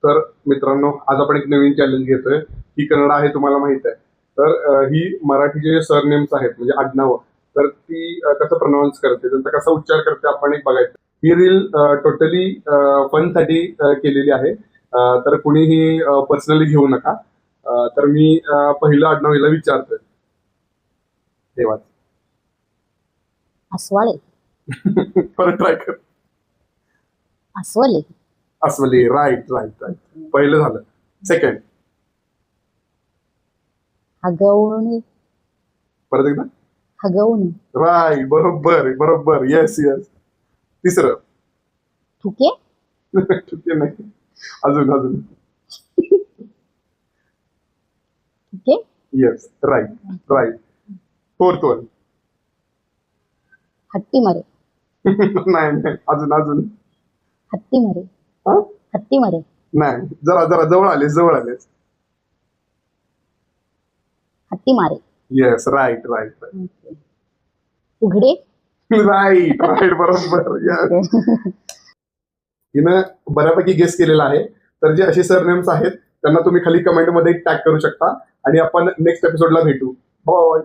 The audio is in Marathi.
तर मित्रांनो, आज आपण एक नवीन चॅलेंज घेतोय. ही कन्नड आहे तुम्हाला माहित आहे. तर ही मराठी जे सरनेम्स आहेत म्हणजे आडनावं, तर ती कसं प्रोनाऊन्स करते, त्यांचा कसा उच्चार करते आपण एक बघायचं. ही रील टोटली फनसाठी केलेली आहे. तर कुणीही पर्सनली घेऊ नका. तर मी पहिलं आडनाव हिला विचारतोय. देवा. अस्वाळे. परत ट्राय कर. अस्वले. अस्वले. Right right right. पहिलं झालं. सेकंड. हगवणे. परत एकदा. हगवणे. राईट. बरोबर बरोबर. Yes yes. तिसरं. ठुके. ठुके नाही. अजून अजून. ठुके. Yes. Right right. Fourth one. हट्टी मरे. नाही नाही. अजून अजून. हत्ती मरे. हा? हत्ती मरे. नाही. जरा जरा जवळ आलेस जवळ आलेस. हत्ती मारे. येस. Right right right. उघडे. Right right. बरोबर. येस. हिनं बऱ्यापैकी गेस केलेला आहे. तर जे असे सरनेम्स आहेत त्यांना तुम्ही खाली कमेंटमध्ये टॅग करू शकता आणि आपण नेक्स्ट एपिसोडला भेटू. बाय.